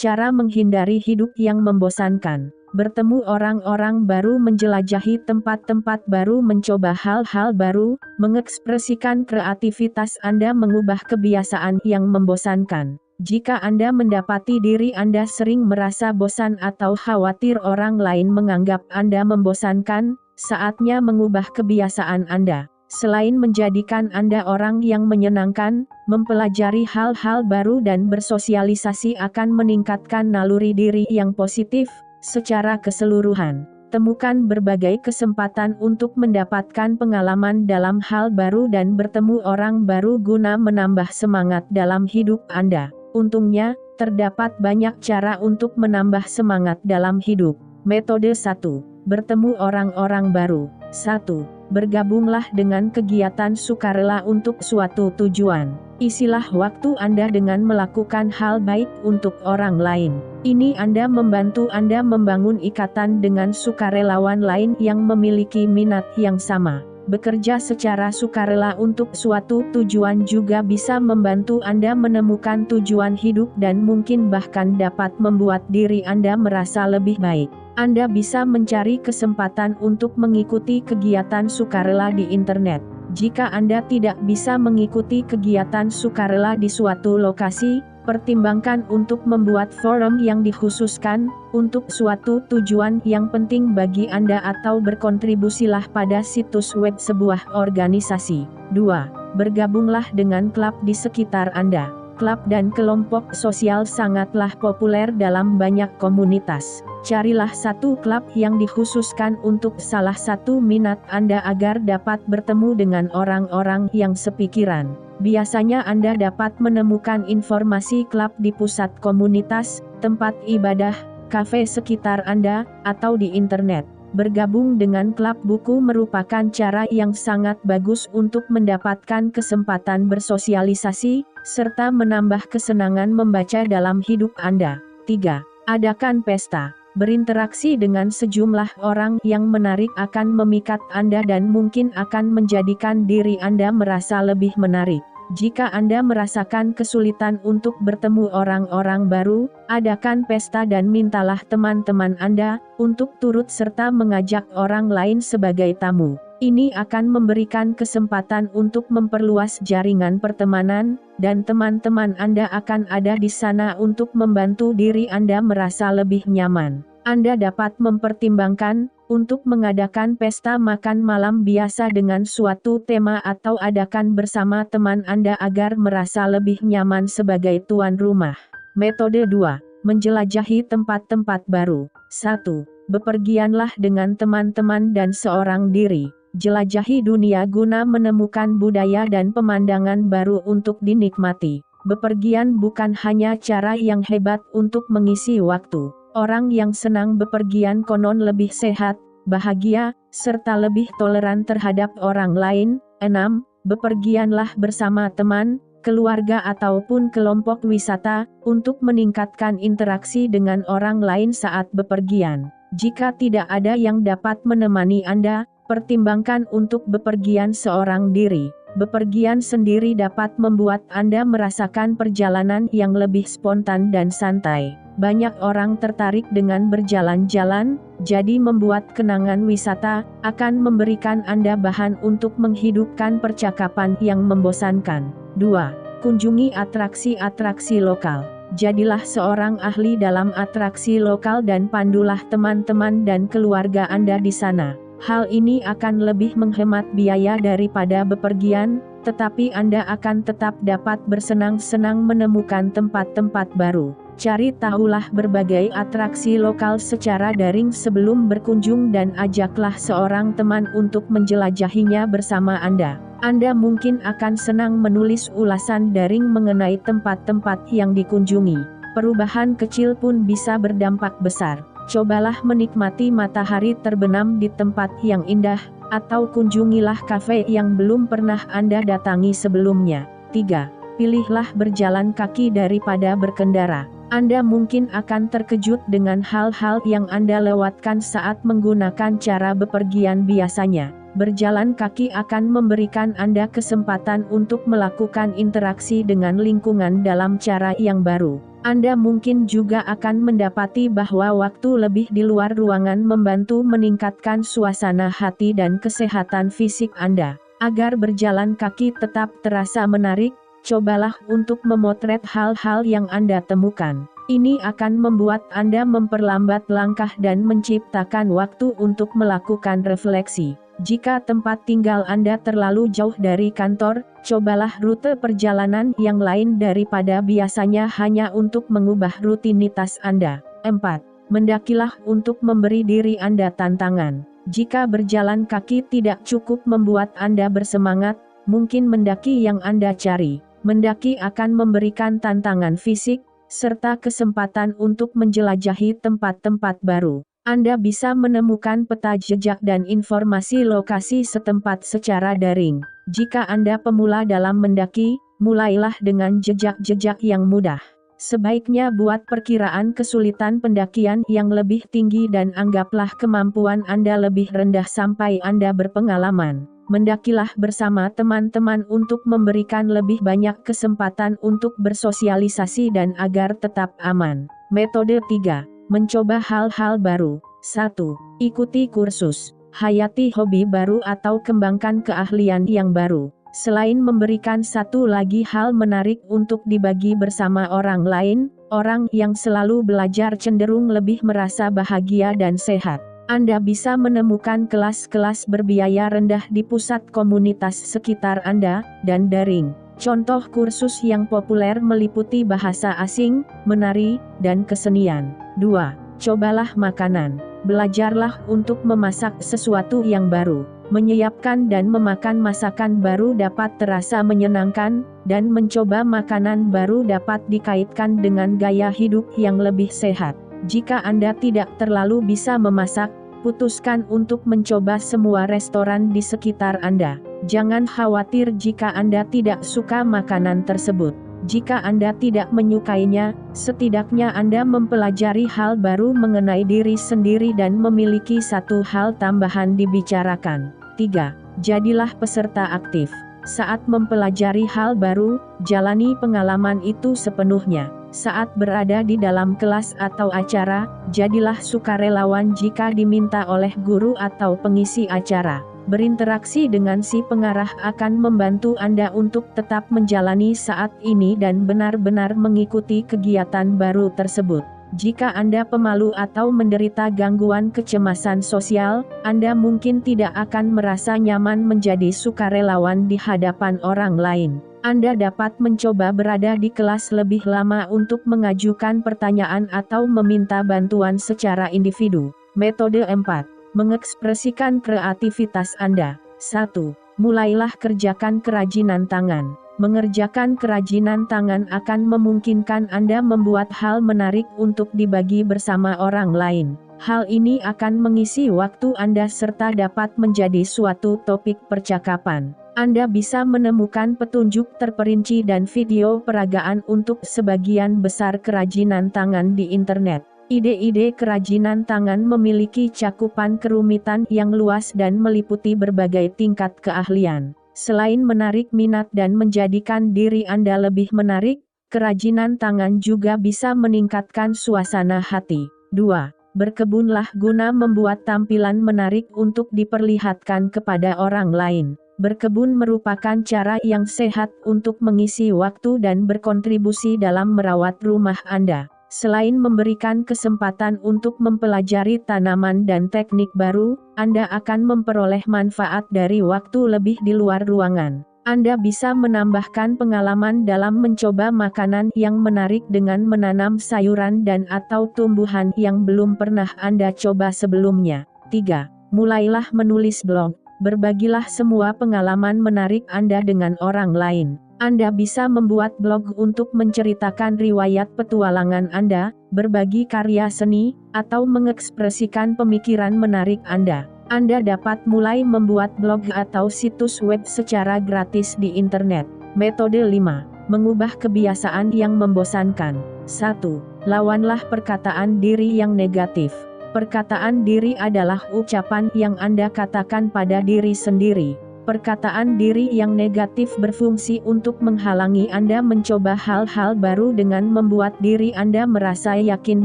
Cara menghindari hidup yang membosankan. Bertemu orang-orang baru, menjelajahi tempat-tempat baru, mencoba hal-hal baru, mengekspresikan kreativitas Anda, mengubah kebiasaan yang membosankan. Jika Anda mendapati diri Anda sering merasa bosan atau khawatir orang lain menganggap Anda membosankan, saatnya mengubah kebiasaan Anda. Selain menjadikan Anda orang yang menyenangkan, mempelajari hal-hal baru dan bersosialisasi akan meningkatkan naluri diri yang positif secara keseluruhan. Temukan berbagai kesempatan untuk mendapatkan pengalaman dalam hal baru dan bertemu orang baru guna menambah semangat dalam hidup Anda. Untungnya, terdapat banyak cara untuk menambah semangat dalam hidup. Metode 1. Bertemu orang-orang baru. 1. Bergabunglah dengan kegiatan sukarela untuk suatu tujuan. Isilah waktu Anda dengan melakukan hal baik untuk orang lain. Ini Anda membantu Anda membangun ikatan dengan sukarelawan lain yang memiliki minat yang sama. Bekerja secara sukarela untuk suatu tujuan juga bisa membantu Anda menemukan tujuan hidup dan mungkin bahkan dapat membuat diri Anda merasa lebih baik. Anda bisa mencari kesempatan untuk mengikuti kegiatan sukarela di internet. Jika Anda tidak bisa mengikuti kegiatan sukarela di suatu lokasi, pertimbangkan untuk membuat forum yang dikhususkan untuk suatu tujuan yang penting bagi Anda atau berkontribusilah pada situs web sebuah organisasi. 2. Bergabunglah dengan klub di sekitar Anda. Klub dan kelompok sosial sangatlah populer dalam banyak komunitas. Carilah satu klub yang dikhususkan untuk salah satu minat Anda agar dapat bertemu dengan orang-orang yang sepikiran. Biasanya Anda dapat menemukan informasi klub di pusat komunitas, tempat ibadah, kafe sekitar Anda, atau di internet. Bergabung dengan klub buku merupakan cara yang sangat bagus untuk mendapatkan kesempatan bersosialisasi, serta menambah kesenangan membaca dalam hidup Anda. 3. Adakan pesta. Berinteraksi dengan sejumlah orang yang menarik akan memikat Anda dan mungkin akan menjadikan diri Anda merasa lebih menarik. Jika Anda merasakan kesulitan untuk bertemu orang-orang baru, adakan pesta dan mintalah teman-teman Anda untuk turut serta mengajak orang lain sebagai tamu. Ini akan memberikan kesempatan untuk memperluas jaringan pertemanan, dan teman-teman Anda akan ada di sana untuk membantu diri Anda merasa lebih nyaman. Anda dapat mempertimbangkan untuk mengadakan pesta makan malam biasa dengan suatu tema atau adakan bersama teman Anda agar merasa lebih nyaman sebagai tuan rumah. Metode 2. Menjelajahi tempat-tempat baru. 1. Bepergianlah dengan teman-teman dan seorang diri. Jelajahi dunia guna menemukan budaya dan pemandangan baru untuk dinikmati. Bepergian bukan hanya cara yang hebat untuk mengisi waktu. Orang yang senang bepergian konon lebih sehat, bahagia, serta lebih toleran terhadap orang lain. 6. Bepergianlah bersama teman, keluarga ataupun kelompok wisata, untuk meningkatkan interaksi dengan orang lain saat bepergian. Jika tidak ada yang dapat menemani Anda, pertimbangkan untuk bepergian seorang diri. Bepergian sendiri dapat membuat Anda merasakan perjalanan yang lebih spontan dan santai. Banyak orang tertarik dengan berjalan-jalan, jadi membuat kenangan wisata akan memberikan Anda bahan untuk menghidupkan percakapan yang membosankan. 2. Kunjungi atraksi-atraksi lokal. Jadilah seorang ahli dalam atraksi lokal dan pandulah teman-teman dan keluarga Anda di sana. Hal ini akan lebih menghemat biaya daripada bepergian, tetapi Anda akan tetap dapat bersenang-senang menemukan tempat-tempat baru. Cari tahulah berbagai atraksi lokal secara daring sebelum berkunjung dan ajaklah seorang teman untuk menjelajahinya bersama Anda. Anda mungkin akan senang menulis ulasan daring mengenai tempat-tempat yang dikunjungi. Perubahan kecil pun bisa berdampak besar. Cobalah menikmati matahari terbenam di tempat yang indah, atau kunjungilah kafe yang belum pernah Anda datangi sebelumnya. 3. Pilihlah berjalan kaki daripada berkendara. Anda mungkin akan terkejut dengan hal-hal yang Anda lewatkan saat menggunakan cara bepergian biasanya. Berjalan kaki akan memberikan Anda kesempatan untuk melakukan interaksi dengan lingkungan dalam cara yang baru. Anda mungkin juga akan mendapati bahwa waktu lebih di luar ruangan membantu meningkatkan suasana hati dan kesehatan fisik Anda. Agar berjalan kaki tetap terasa menarik, cobalah untuk memotret hal-hal yang Anda temukan. Ini akan membuat Anda memperlambat langkah dan menciptakan waktu untuk melakukan refleksi. Jika tempat tinggal Anda terlalu jauh dari kantor, cobalah rute perjalanan yang lain daripada biasanya hanya untuk mengubah rutinitas Anda. 4. Mendakilah untuk memberi diri Anda tantangan. Jika berjalan kaki tidak cukup membuat Anda bersemangat, mungkin mendaki yang Anda cari. Mendaki akan memberikan tantangan fisik, serta kesempatan untuk menjelajahi tempat-tempat baru. Anda bisa menemukan peta jejak dan informasi lokasi setempat secara daring. Jika Anda pemula dalam mendaki, mulailah dengan jejak-jejak yang mudah. Sebaiknya buat perkiraan kesulitan pendakian yang lebih tinggi dan anggaplah kemampuan Anda lebih rendah sampai Anda berpengalaman. Mendakilah bersama teman-teman untuk memberikan lebih banyak kesempatan untuk bersosialisasi dan agar tetap aman. Metode 3. Mencoba hal-hal baru. 1. Ikuti kursus. Hayati hobi baru atau kembangkan keahlian yang baru. Selain memberikan satu lagi hal menarik untuk dibagi bersama orang lain, orang yang selalu belajar cenderung lebih merasa bahagia dan sehat. Anda bisa menemukan kelas-kelas berbiaya rendah di pusat komunitas sekitar Anda, dan daring. Contoh kursus yang populer meliputi bahasa asing, menari, dan kesenian. 2. Cobalah makanan. Belajarlah untuk memasak sesuatu yang baru. Menyiapkan dan memakan masakan baru dapat terasa menyenangkan, dan mencoba makanan baru dapat dikaitkan dengan gaya hidup yang lebih sehat. Jika Anda tidak terlalu bisa memasak, putuskan untuk mencoba semua restoran di sekitar Anda. Jangan khawatir jika Anda tidak suka makanan tersebut. Jika Anda tidak menyukainya, setidaknya Anda mempelajari hal baru mengenai diri sendiri dan memiliki satu hal tambahan dibicarakan. 3. Jadilah peserta aktif. Saat mempelajari hal baru, jalani pengalaman itu sepenuhnya. Saat berada di dalam kelas atau acara, jadilah sukarelawan jika diminta oleh guru atau pengisi acara. Berinteraksi dengan si pengarah akan membantu Anda untuk tetap menjalani saat ini dan benar-benar mengikuti kegiatan baru tersebut. Jika Anda pemalu atau menderita gangguan kecemasan sosial, Anda mungkin tidak akan merasa nyaman menjadi sukarelawan di hadapan orang lain. Anda dapat mencoba berada di kelas lebih lama untuk mengajukan pertanyaan atau meminta bantuan secara individu. Metode 4. Mengekspresikan kreativitas Anda. 1. Mulailah kerjakan kerajinan tangan. Mengerjakan kerajinan tangan akan memungkinkan Anda membuat hal menarik untuk dibagi bersama orang lain. Hal ini akan mengisi waktu Anda serta dapat menjadi suatu topik percakapan. Anda bisa menemukan petunjuk terperinci dan video peragaan untuk sebagian besar kerajinan tangan di internet. Ide-ide kerajinan tangan memiliki cakupan kerumitan yang luas dan meliputi berbagai tingkat keahlian. Selain menarik minat dan menjadikan diri Anda lebih menarik, kerajinan tangan juga bisa meningkatkan suasana hati. 2. Berkebunlah guna membuat tampilan menarik untuk diperlihatkan kepada orang lain. Berkebun merupakan cara yang sehat untuk mengisi waktu dan berkontribusi dalam merawat rumah Anda. Selain memberikan kesempatan untuk mempelajari tanaman dan teknik baru, Anda akan memperoleh manfaat dari waktu lebih di luar ruangan. Anda bisa menambahkan pengalaman dalam mencoba makanan yang menarik dengan menanam sayuran dan atau tumbuhan yang belum pernah Anda coba sebelumnya. 3. Mulailah menulis blog. Berbagilah semua pengalaman menarik Anda dengan orang lain. Anda bisa membuat blog untuk menceritakan riwayat petualangan Anda, berbagi karya seni, atau mengekspresikan pemikiran menarik Anda. Anda dapat mulai membuat blog atau situs web secara gratis di internet. Metode 5. Mengubah kebiasaan yang membosankan. 1. Lawanlah perkataan diri yang negatif. Perkataan diri adalah ucapan yang Anda katakan pada diri sendiri. Perkataan diri yang negatif berfungsi untuk menghalangi Anda mencoba hal-hal baru dengan membuat diri Anda merasa yakin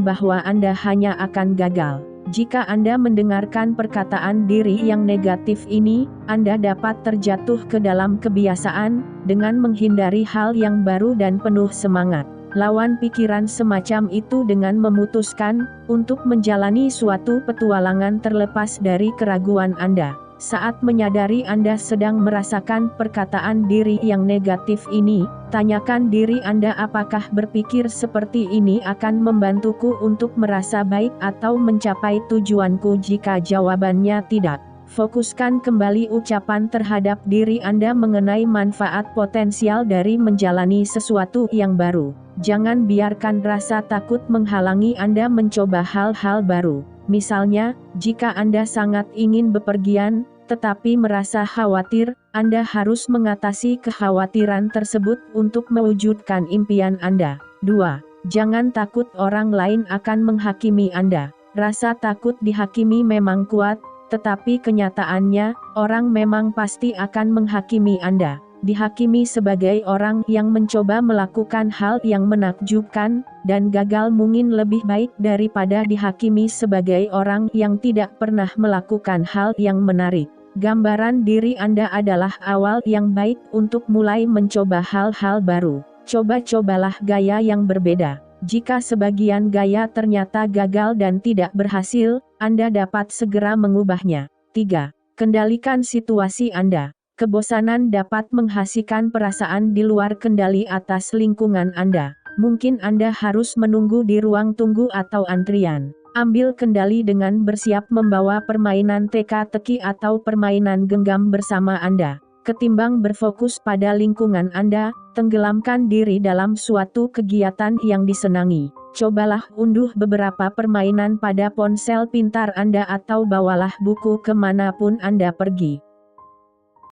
bahwa Anda hanya akan gagal. Jika Anda mendengarkan perkataan diri yang negatif ini, Anda dapat terjatuh ke dalam kebiasaan, dengan menghindari hal yang baru dan penuh semangat. Lawan pikiran semacam itu dengan memutuskan, untuk menjalani suatu petualangan terlepas dari keraguan Anda. Saat menyadari Anda sedang merasakan perkataan diri yang negatif ini, tanyakan diri Anda apakah berpikir seperti ini akan membantuku untuk merasa baik atau mencapai tujuanku. Jika jawabannya tidak, fokuskan kembali ucapan terhadap diri Anda mengenai manfaat potensial dari menjalani sesuatu yang baru. Jangan biarkan rasa takut menghalangi Anda mencoba hal-hal baru. Misalnya, jika Anda sangat ingin bepergian, tetapi merasa khawatir, Anda harus mengatasi kekhawatiran tersebut untuk mewujudkan impian Anda. 2. Jangan takut orang lain akan menghakimi Anda. Rasa takut dihakimi memang kuat, tetapi kenyataannya, orang memang pasti akan menghakimi Anda. Dihakimi sebagai orang yang mencoba melakukan hal yang menakjubkan, dan gagal mungkin lebih baik daripada dihakimi sebagai orang yang tidak pernah melakukan hal yang menarik. Gambaran diri Anda adalah awal yang baik untuk mulai mencoba hal-hal baru. Coba-cobalah gaya yang berbeda. Jika sebagian gaya ternyata gagal dan tidak berhasil, Anda dapat segera mengubahnya. 3. Kendalikan situasi Anda. Kebosanan dapat menghasilkan perasaan di luar kendali atas lingkungan Anda. Mungkin Anda harus menunggu di ruang tunggu atau antrian. Ambil kendali dengan bersiap membawa permainan teka-teki atau permainan genggam bersama Anda. Ketimbang berfokus pada lingkungan Anda, tenggelamkan diri dalam suatu kegiatan yang disenangi. Cobalah unduh beberapa permainan pada ponsel pintar Anda atau bawalah buku kemanapun Anda pergi.